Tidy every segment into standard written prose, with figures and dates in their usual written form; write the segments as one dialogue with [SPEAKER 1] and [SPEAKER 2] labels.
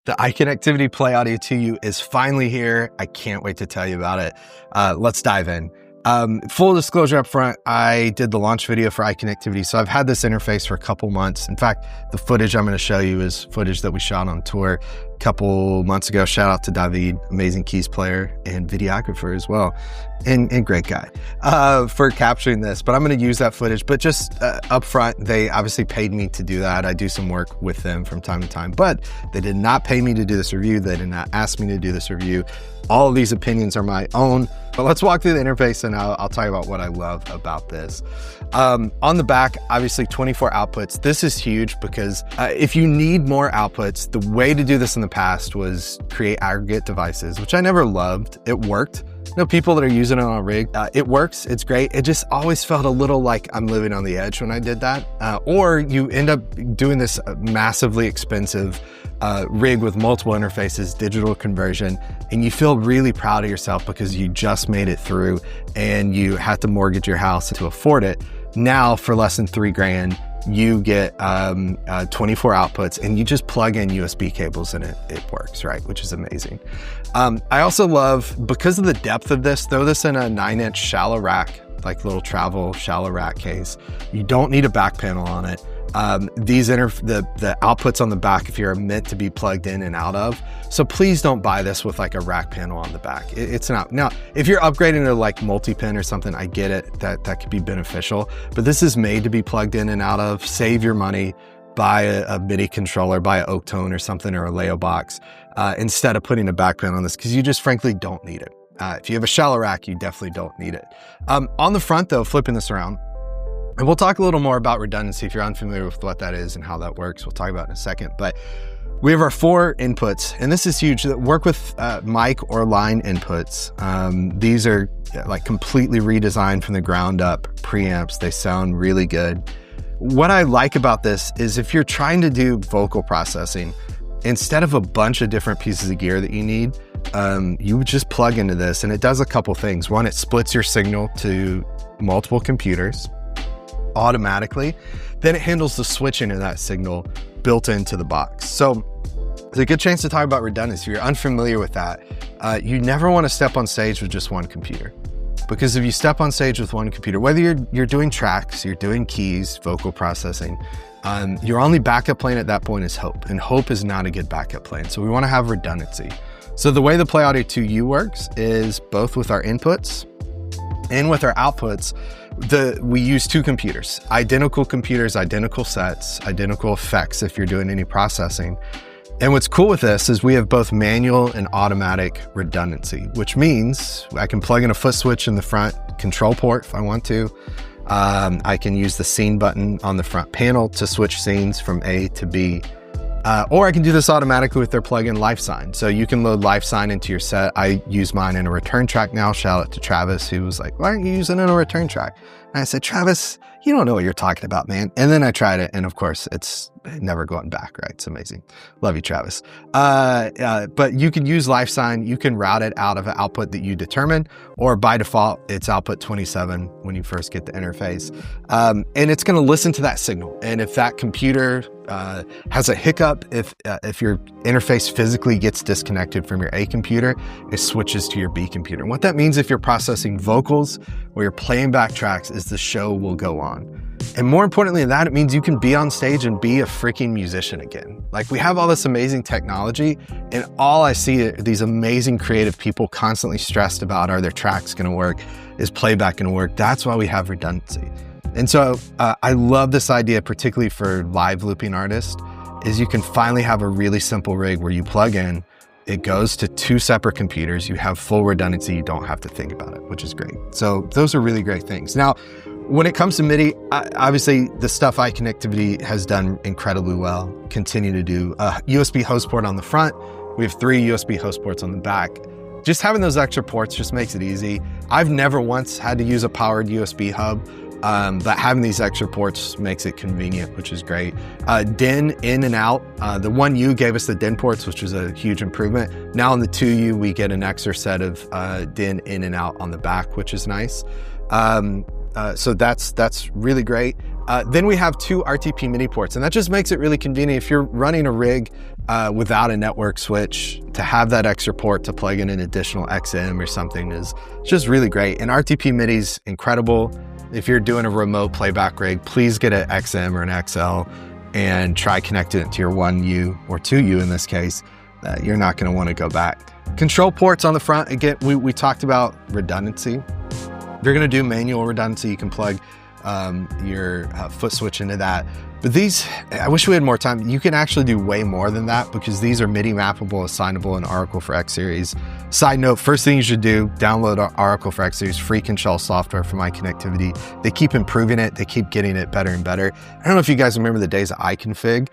[SPEAKER 1] The iConnectivity PlayAUDIO2U is finally here. I can't wait to tell you about it. Let's dive in. Full disclosure up front, I did the launch video for iConnectivity, so I've had this interface for a couple months. In fact, the footage I'm going to show you is footage that we shot on tour a couple months ago. Shout out to David, amazing keys player and videographer as well, and great guy, for capturing this. But I'm going to use that footage, but just up front, they obviously paid me to do that. I do some work with them from time to time, but they did not pay me to do this review. They did not ask me to do this review. All of these opinions are my own, but let's walk through the interface and I'll tell you about what I love about this. On the back, obviously 24 outputs. This is huge because if you need more outputs, the way to do this in the past was create aggregate devices, which I never loved. It worked. You know, people that are using it on a rig, it works, it's great. It just always felt a little like I'm living on the edge when I did that. Or you end up doing this massively expensive rig with multiple interfaces, digital conversion, and you feel really proud of yourself because you just made it through and you had to mortgage your house to afford it. Now for less than $3,000, you get 24 outputs and you just plug in USB cables and it works, right? Which is amazing. I also love, because of the depth of this, throw this in a 9-inch shallow rack, like little travel shallow rack case. You don't need a back panel on it. The outputs on the back, if you're meant to be plugged in and out of. So please don't buy this with like a rack panel on the back. It's not. Now, if you're upgrading to like multi-pin or something, I get it, that could be beneficial, but this is made to be plugged in and out of. Save your money, buy a MIDI controller, buy an Oak Tone or something, or a Leo box, instead of putting a back panel on this, because you just frankly don't need it. If you have a shallow rack, you definitely don't need it. On the front though, flipping this around, and we'll talk a little more about redundancy. If you're unfamiliar with what that is and how that works, we'll talk about it in a second. But we have our 4 inputs, and this is huge, that work with mic or line inputs. These are like completely redesigned from the ground up preamps. They sound really good. What I like about this is if you're trying to do vocal processing, instead of a bunch of different pieces of gear that you need, you would just plug into this, and it does a couple things. One, it splits your signal to multiple computers automatically. Then it handles the switching of that signal built into the box. So there's a good chance to talk about redundancy. If you're unfamiliar with that, you never want to step on stage with just one computer. Because if you step on stage with one computer, whether you're doing tracks, you're doing keys, vocal processing, your only backup plan at that point is Hope, and Hope is not a good backup plan. So we want to have redundancy. So the way the PlayAUDIO2U works is both with our inputs and with our outputs, we use 2 computers, identical sets, identical effects if you're doing any processing. And what's cool with this is we have both manual and automatic redundancy, which means I can plug in a foot switch in the front control port if I want to. I can use the scene button on the front panel to switch scenes from A to B. Or I can do this automatically with their plugin LifeSign. So you can load LifeSign into your set. I use mine in a return track now. Shout out to Travis, who was like, why aren't you using it in a return track? And I said, Travis, you don't know what you're talking about, man. And then I tried it, and of course, it's never going back, right? It's amazing. Love you, Travis. But you can use LifeSign. You can route it out of an output that you determine, or by default, it's output 27 when you first get the interface. And it's going to listen to that signal. And if that computer has a hiccup, if your interface physically gets disconnected from your A computer, it switches to your B computer. And what that means, if you're processing vocals or you're playing back tracks, is the show will go on. And more importantly than that, it means you can be on stage and be a freaking musician again. Like, we have all this amazing technology, and all I see are these amazing creative people constantly stressed about, are their tracks gonna work? Is playback gonna work? That's why we have redundancy. And so I love this idea, particularly for live looping artists, is you can finally have a really simple rig where you plug in, it goes to 2 separate computers, you have full redundancy, you don't have to think about it, which is great. So those are really great things. Now, when it comes to MIDI, obviously the stuff iConnectivity has done incredibly well, continue to do. USB host port on the front, we have 3 USB host ports on the back. Just having those extra ports just makes it easy. I've never once had to use a powered USB hub, but having these extra ports makes it convenient, which is great. DIN in and out. The 1U gave us the DIN ports, which was a huge improvement. Now on the 2U, we get an extra set of DIN in and out on the back, which is nice. So that's really great. Then we have 2 RTP MIDI ports, and that just makes it really convenient. If you're running a rig without a network switch. To have that extra port to plug in an additional XM or something is just really great. And RTP MIDI's incredible. If you're doing a remote playback rig, please get an XM or an XL and try connecting it to your 1U or 2U in this case. You're not going to want to go back. Control ports on the front. Again, we talked about redundancy. If you're going to do manual redundancy, you can plug your foot switch into that. But these, I wish we had more time. You can actually do way more than that because these are MIDI mappable, assignable in Oracle for X Series. Side note, first thing you should do, download Oracle for X Series, free control software from iConnectivity. They keep improving it. They keep getting it better and better. I don't know if you guys remember the days of iConfig.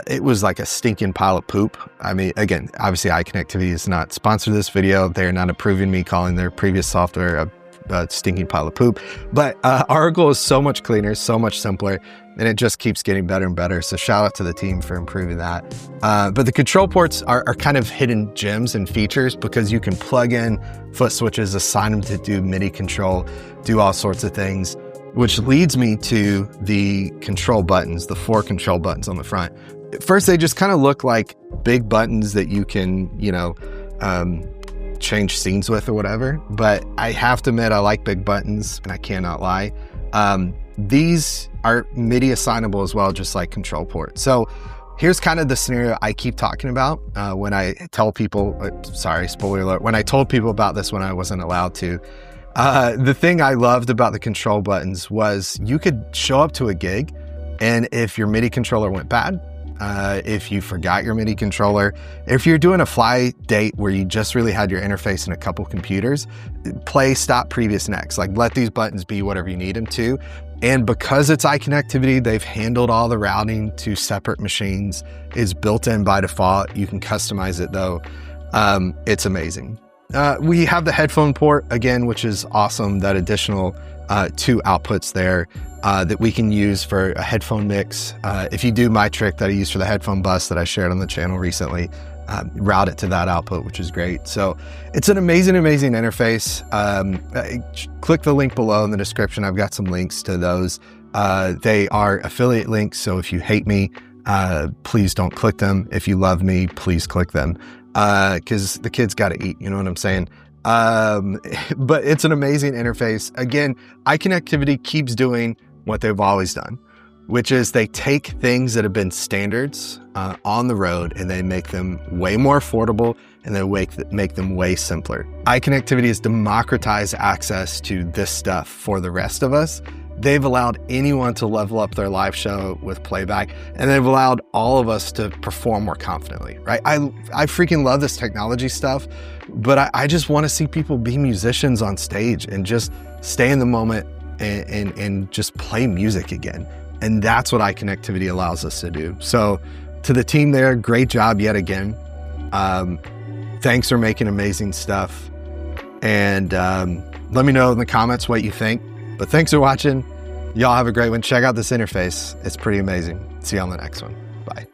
[SPEAKER 1] It was like a stinking pile of poop. I mean, again, obviously iConnectivity is not sponsored this video. They're not approving me calling their previous software a stinking pile of poop, but Oracle is so much cleaner, so much simpler, and it just keeps getting better and better. So shout out to the team for improving that. But the control ports are kind of hidden gems and features because you can plug in foot switches, assign them to do MIDI control, do all sorts of things, which leads me to the control buttons, the 4 control buttons on the front. At first, they just kind of look like big buttons that you can, change scenes with or whatever, but I have to admit I like big buttons and I cannot lie. These are MIDI assignable as well, just like control ports. So here's kind of the scenario I keep talking about when I tell people, sorry, spoiler alert, when I told people about this when I wasn't allowed to. The thing I loved about the control buttons was you could show up to a gig, and if your MIDI controller went bad, if you forgot your MIDI controller, if you're doing a fly date where you just really had your interface in a couple computers, play, stop, previous, next. Like, let these buttons be whatever you need them to. And because it's iConnectivity, they've handled all the routing to separate machines. It's built in by default. You can customize it though. It's amazing. We have the headphone port again, which is awesome. That additional 2 outputs there that we can use for a headphone mix. If you do my trick that I used for the headphone bus that I shared on the channel recently, route it to that output, which is great. So it's an amazing, amazing interface. Click the link below in the description. I've got some links to those. They are affiliate links. So if you hate me, please don't click them. If you love me, please click them. Because the kids got to eat, you know what I'm saying? But it's an amazing interface. Again, iConnectivity keeps doing what they've always done, which is they take things that have been standards on the road and they make them way more affordable and they make them way simpler. iConnectivity has democratized access to this stuff for the rest of us. They've allowed anyone to level up their live show with playback, and they've allowed all of us to perform more confidently, right? I freaking love this technology stuff, but I just want to see people be musicians on stage and just stay in the moment and just play music again. And that's what iConnectivity allows us to do. So to the team there, great job yet again. Thanks for making amazing stuff. And let me know in the comments what you think. But thanks for watching. Y'all have a great one. Check out this interface. It's pretty amazing. See you on the next one. Bye.